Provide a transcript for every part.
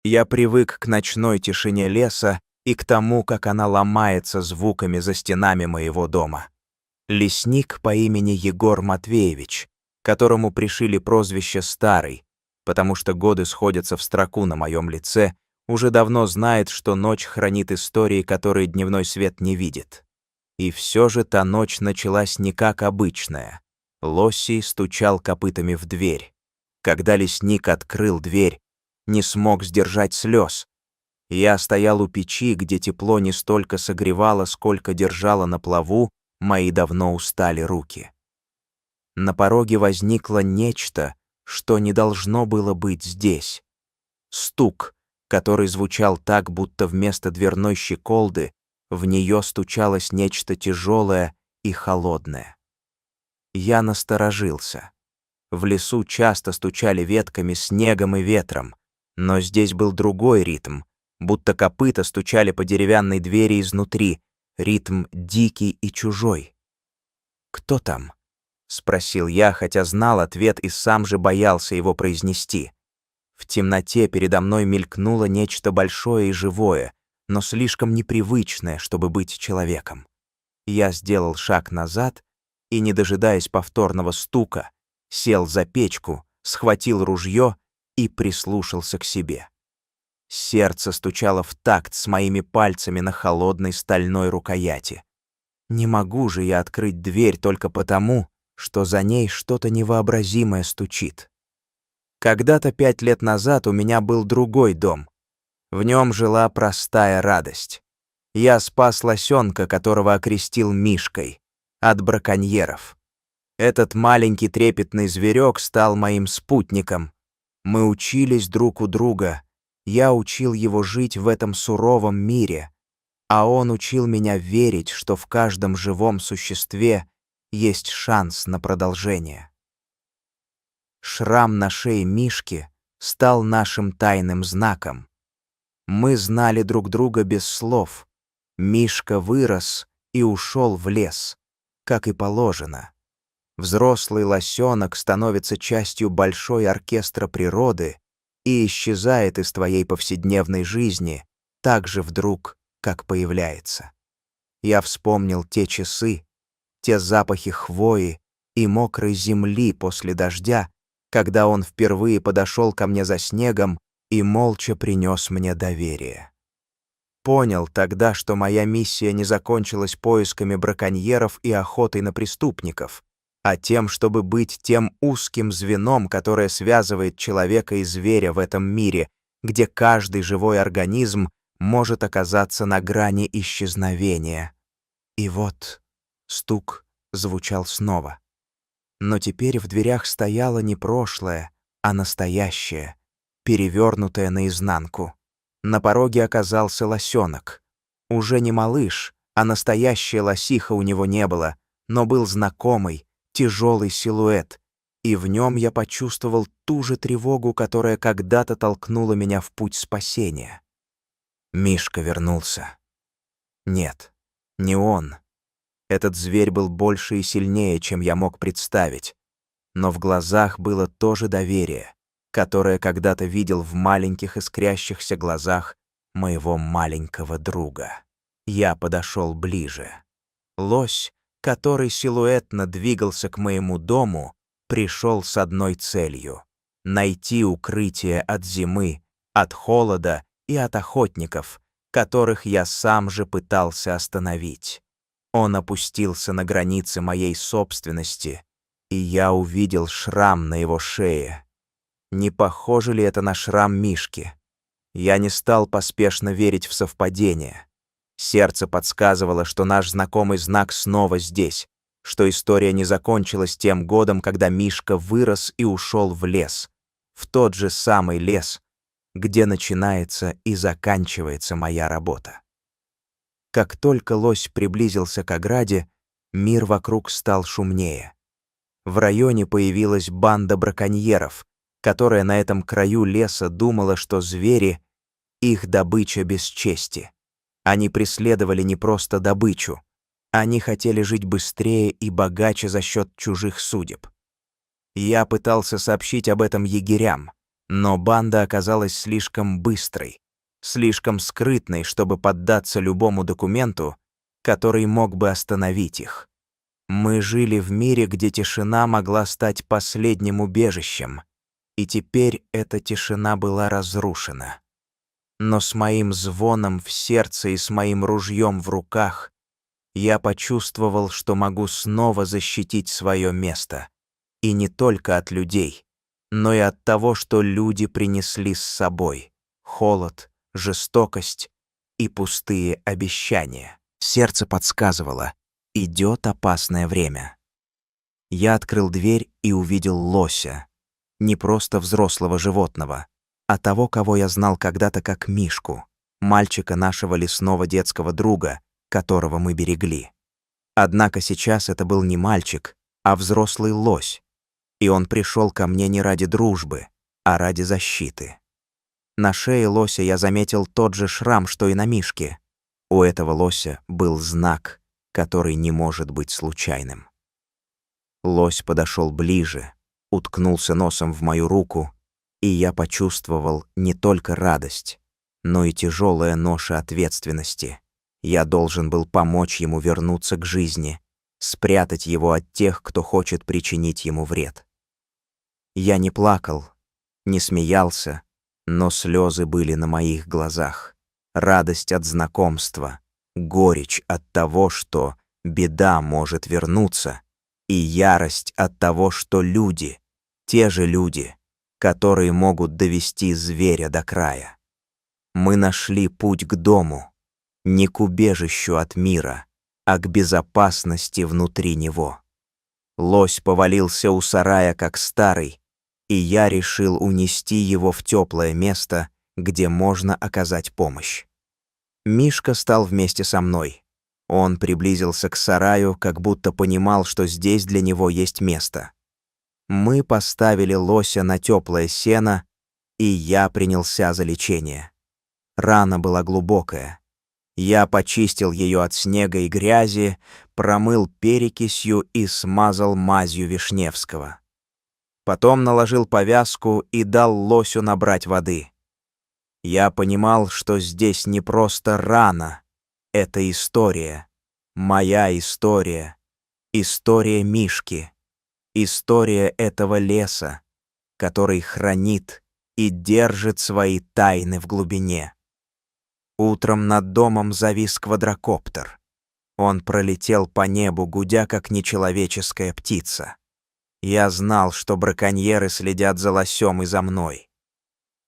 Я привык к ночной тишине леса и к тому, как она ломается звуками за стенами моего дома. Лесник по имени Егор Матвеевич, которому пришили прозвище «Старый», потому что годы сходятся в строку на моем лице, уже давно знает, что ночь хранит истории, которые дневной свет не видит. И все же та ночь началась не как обычная. Лосий стучал копытами в дверь. Когда лесник открыл дверь, не смог сдержать слез. Я стоял у печи, где тепло не столько согревало, сколько держало на плаву мои давно устали руки. На пороге возникло нечто, что не должно было быть здесь. Стук, который звучал так, будто вместо дверной щеколды в нее стучалось нечто тяжелое и холодное. Я насторожился. В лесу часто стучали ветками, снегом и ветром, но здесь был другой ритм, будто копыта стучали по деревянной двери изнутри, ритм дикий и чужой. «Кто там?» — спросил я, хотя знал ответ и сам же боялся его произнести. В темноте передо мной мелькнуло нечто большое и живое, но слишком непривычное, чтобы быть человеком. Я сделал шаг назад и, не дожидаясь повторного стука, сел за печку, схватил ружье и прислушался к себе. Сердце стучало в такт с моими пальцами на холодной стальной рукояти. Не могу же я открыть дверь только потому, что за ней что-то невообразимое стучит. Когда-то 5 лет назад у меня был другой дом. В нем жила простая радость. Я спас лосенка, которого окрестил Мишкой, от браконьеров. Этот маленький трепетный зверек стал моим спутником. Мы учились друг у друга. Я учил его жить в этом суровом мире, а он учил меня верить, что в каждом живом существе есть шанс на продолжение. Шрам на шее Мишки стал нашим тайным знаком. Мы знали друг друга без слов. Мишка вырос и ушел в лес, как и положено. Взрослый лосенок становится частью большой оркестра природы и исчезает из твоей повседневной жизни так же вдруг, как появляется. Я вспомнил те часы, те запахи хвои и мокрой земли после дождя, когда он впервые подошел ко мне за снегом и молча принес мне доверие. Понял тогда, что моя миссия не закончилась поисками браконьеров и охотой на преступников, а тем, чтобы быть тем узким звеном, которое связывает человека и зверя в этом мире, где каждый живой организм может оказаться на грани исчезновения. И вот стук звучал снова. Но теперь в дверях стояло не прошлое, а настоящее, перевернутое наизнанку. На пороге оказался лосенок. Уже не малыш, а настоящая лосиха у него не было, но был знакомый, тяжелый силуэт, и в нем я почувствовал ту же тревогу, которая когда-то толкнула меня в путь спасения. Мишка вернулся. Нет, не он. Этот зверь был больше и сильнее, чем я мог представить. Но в глазах было то же доверие, которое когда-то видел в маленьких искрящихся глазах моего маленького друга. Я подошел ближе. Лось, который силуэтно двигался к моему дому, пришел с одной целью — найти укрытие от зимы, от холода и от охотников, которых я сам же пытался остановить. Он опустился на границы моей собственности, и я увидел шрам на его шее. Не похоже ли это на шрам Мишки? Я не стал поспешно верить в совпадение. Сердце подсказывало, что наш знакомый знак снова здесь, что история не закончилась тем годом, когда Мишка вырос и ушел в лес, в тот же самый лес, где начинается и заканчивается моя работа. Как только лось приблизился к ограде, мир вокруг стал шумнее. В районе появилась банда браконьеров, которая на этом краю леса думала, что звери — их добыча без чести. Они преследовали не просто добычу, они хотели жить быстрее и богаче за счет чужих судеб. Я пытался сообщить об этом егерям, Но банда оказалась слишком быстрой, слишком скрытной, чтобы поддаться любому документу, который мог бы остановить их. Мы жили в мире, где тишина могла стать последним убежищем, и теперь эта тишина была разрушена. Но с моим звоном в сердце и с моим ружьем в руках я почувствовал, что могу снова защитить свое место. И не только от людей, но и от того, что люди принесли с собой: холод, жестокость и пустые обещания. Сердце подсказывало: идет опасное время. Я открыл дверь и увидел лося. Не просто взрослого животного, а того, кого я знал когда-то как Мишку, мальчика нашего лесного детского друга, которого мы берегли. Однако сейчас это был не мальчик, а взрослый лось, и он пришел ко мне не ради дружбы, а ради защиты. На шее лося я заметил тот же шрам, что и на Мишке. У этого лося был знак, который не может быть случайным. Лось подошел ближе, уткнулся носом в мою руку, и я почувствовал не только радость, но и тяжелая ноша ответственности. Я должен был помочь ему вернуться к жизни, спрятать его от тех, кто хочет причинить ему вред. Я не плакал, не смеялся, но слезы были на моих глазах. Радость от знакомства, горечь от того, что беда может вернуться, и ярость от того, что люди, те же люди, которые могут довести зверя до края. Мы нашли путь к дому, не к убежищу от мира, а к безопасности внутри него. Лось повалился у сарая как старый, и я решил унести его в теплое место, где можно оказать помощь. Мишка стал вместе со мной. Он приблизился к сараю, как будто понимал, что здесь для него есть место. Мы поставили лося на теплое сено, и я принялся за лечение. Рана была глубокая. Я почистил ее от снега и грязи, промыл перекисью и смазал мазью Вишневского. Потом наложил повязку и дал лосю набрать воды. Я понимал, что здесь не просто рана, это история, моя история, история Мишки, история этого леса, который хранит и держит свои тайны в глубине. Утром над домом завис квадрокоптер. Он пролетел по небу, гудя как нечеловеческая птица. Я знал, что браконьеры следят за лосем и за мной.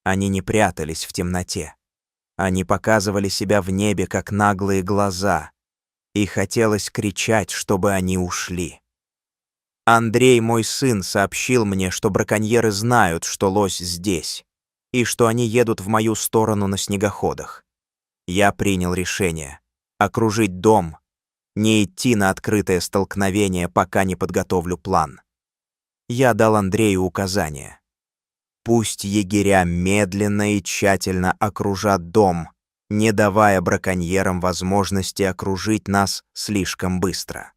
Они не прятались в темноте. Они показывали себя в небе, как наглые глаза, и хотелось кричать, чтобы они ушли. Андрей, мой сын, сообщил мне, что браконьеры знают, что лось здесь, и что они едут в мою сторону на снегоходах. Я принял решение — окружить дом, не идти на открытое столкновение, пока не подготовлю план. Я дал Андрею указание. Пусть егеря медленно и тщательно окружат дом, не давая браконьерам возможности окружить нас слишком быстро.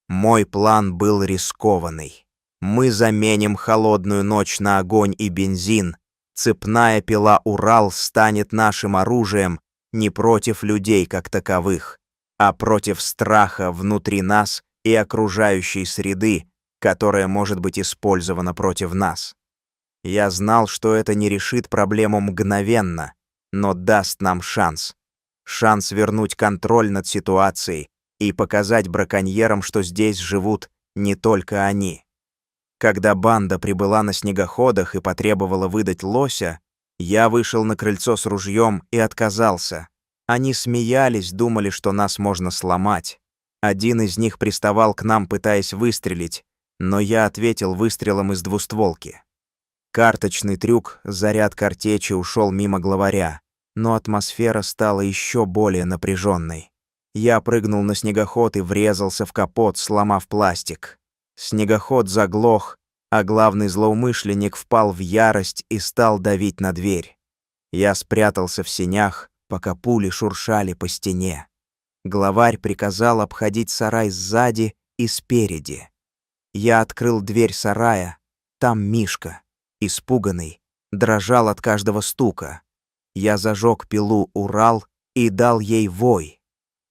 Мой план был рискованный. Мы заменим холодную ночь на огонь и бензин. Цепная пила «Урал» станет нашим оружием не против людей как таковых, а против страха внутри нас и окружающей среды, которая может быть использована против нас. Я знал, что это не решит проблему мгновенно, но даст нам шанс. Шанс вернуть контроль над ситуацией и показать браконьерам, что здесь живут не только они. Когда банда прибыла на снегоходах и потребовала выдать лося, я вышел на крыльцо с ружьем и отказался. Они смеялись, думали, что нас можно сломать. Один из них приставал к нам, пытаясь выстрелить, но я ответил выстрелом из двустволки. Карточный трюк, заряд картечи ушел мимо главаря, но атмосфера стала еще более напряженной. Я прыгнул на снегоход и врезался в капот, сломав пластик. Снегоход заглох, а главный злоумышленник впал в ярость и стал давить на дверь. Я спрятался в сенях, пока пули шуршали по стене. Главарь приказал обходить сарай сзади и спереди. Я открыл дверь сарая, там Мишка, испуганный, дрожал от каждого стука. Я зажег пилу «Урал» и дал ей вой.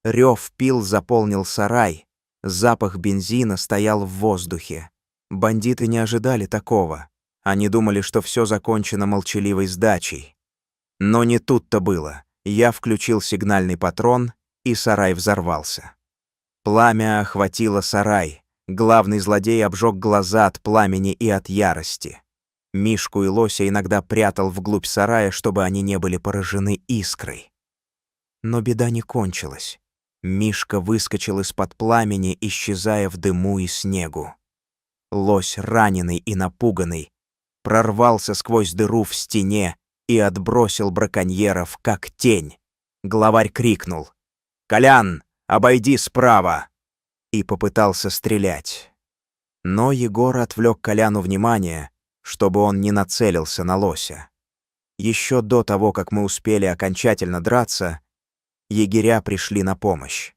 Рев пил заполнил сарай. Запах бензина стоял в воздухе. Бандиты не ожидали такого. Они думали, что все закончено молчаливой сдачей. Но не тут-то было. Я включил сигнальный патрон, и сарай взорвался. Пламя охватило сарай. Главный злодей обжег глаза от пламени и от ярости. Мишку и Лося иногда прятал вглубь сарая, чтобы они не были поражены искрой. Но беда не кончилась. Мишка выскочил из-под пламени, исчезая в дыму и снегу. Лось, раненый и напуганный, прорвался сквозь дыру в стене и отбросил браконьеров, как тень. Главарь крикнул: «Колян, обойди справа!» и попытался стрелять. Но Егор отвлек Коляну внимание, чтобы он не нацелился на Лося. Еще до того, как мы успели окончательно драться, егеря пришли на помощь.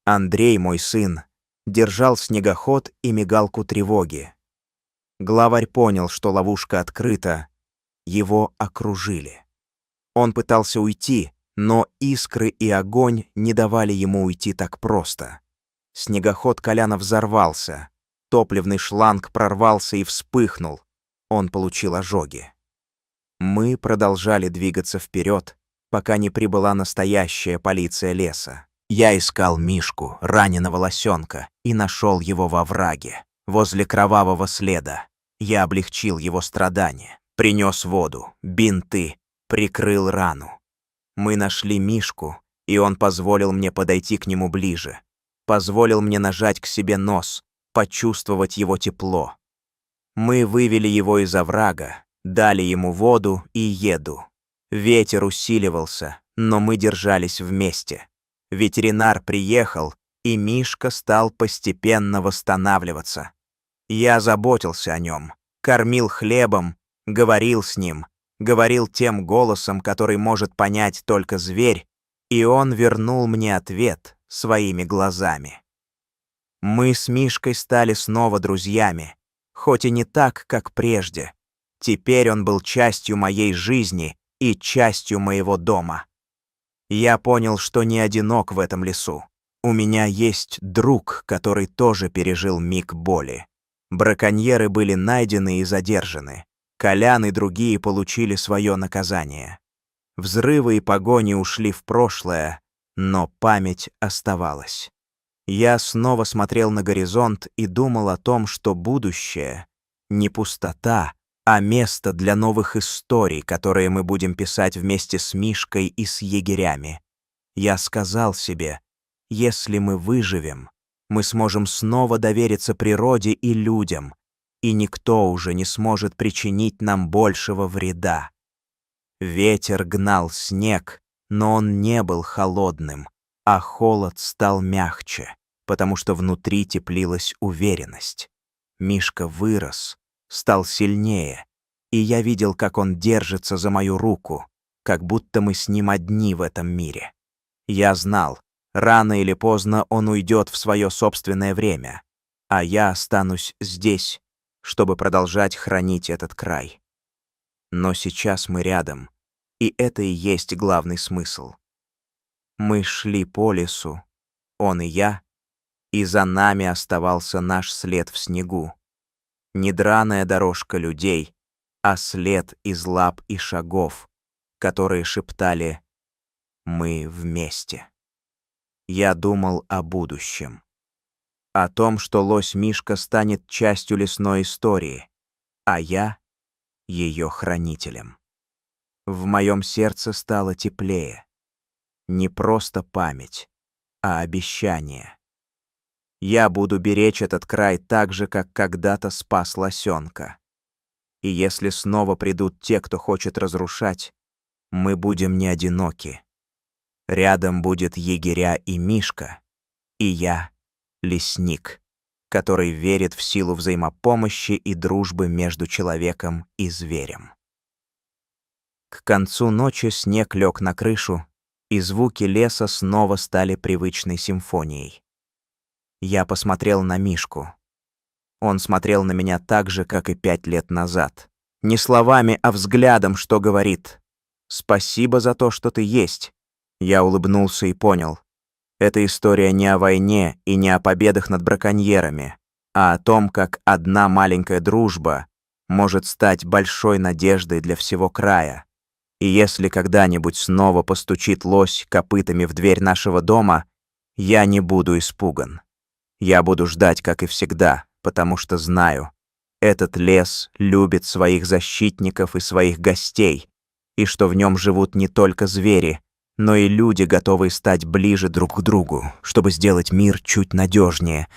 Андрей, мой сын, держал снегоход и мигалку тревоги. Главарь понял, что ловушка открыта, его окружили. Он пытался уйти, но искры и огонь не давали ему уйти так просто. Снегоход Коляна взорвался, топливный шланг прорвался и вспыхнул. Он получил ожоги. Мы продолжали двигаться вперед, пока не прибыла настоящая полиция леса. Я искал Мишку, раненого лосенка, и нашел его во враге, возле кровавого следа. Я облегчил его страдания, принес воду, бинты, прикрыл рану. Мы нашли Мишку, и он позволил мне подойти к нему ближе. Позволил мне нажать к себе нос, почувствовать его тепло. Мы вывели его из оврага, дали ему воду и еду. Ветер усиливался, но мы держались вместе. Ветеринар приехал, и Мишка стал постепенно восстанавливаться. Я заботился о нем, кормил хлебом, говорил с ним, говорил тем голосом, который может понять только зверь, и он вернул мне ответ своими глазами. Мы с Мишкой стали снова друзьями, хоть и не так, как прежде. Теперь он был частью моей жизни и частью моего дома. Я понял, что не одинок в этом лесу. У меня есть друг, который тоже пережил миг боли. Браконьеры были найдены и задержаны. Колян и другие получили свое наказание. Взрывы и погони ушли в прошлое, но память оставалась. Я снова смотрел на горизонт и думал о том, что будущее — не пустота, а место для новых историй, которые мы будем писать вместе с Мишкой и с егерями. Я сказал себе, если мы выживем, мы сможем снова довериться природе и людям, и никто уже не сможет причинить нам большего вреда. Ветер гнал снег, но он не был холодным, а холод стал мягче, потому что внутри теплилась уверенность. Мишка вырос, стал сильнее, и я видел, как он держится за мою руку, как будто мы с ним одни в этом мире. Я знал, рано или поздно он уйдет в свое собственное время, а я останусь здесь, чтобы продолжать хранить этот край. Но сейчас мы рядом, и это и есть главный смысл. Мы шли по лесу, он и я, и за нами оставался наш след в снегу. Не драная дорожка людей, а след из лап и шагов, которые шептали «Мы вместе». Я думал о будущем. О том, что лось Мишка станет частью лесной истории, а я — ее хранителем. В моем сердце стало теплее. Не просто память, а обещание. Я буду беречь этот край так же, как когда-то спас лосенка. И если снова придут те, кто хочет разрушать, мы будем не одиноки. Рядом будет егеря и Мишка, и я — лесник, который верит в силу взаимопомощи и дружбы между человеком и зверем. К концу ночи снег лег на крышу, и звуки леса снова стали привычной симфонией. Я посмотрел на Мишку. Он смотрел на меня так же, как и 5 лет назад, Не словами, а взглядом, что говорит: «Спасибо за то, что ты есть». Я улыбнулся и понял. Эта история не о войне и не о победах над браконьерами, а о том, как одна маленькая дружба может стать большой надеждой для всего края. И если когда-нибудь снова постучит лось копытами в дверь нашего дома, я не буду испуган. Я буду ждать, как и всегда, потому что знаю, этот лес любит своих защитников и своих гостей, и что в нем живут не только звери, но и люди, готовые стать ближе друг к другу, чтобы сделать мир чуть надежнее,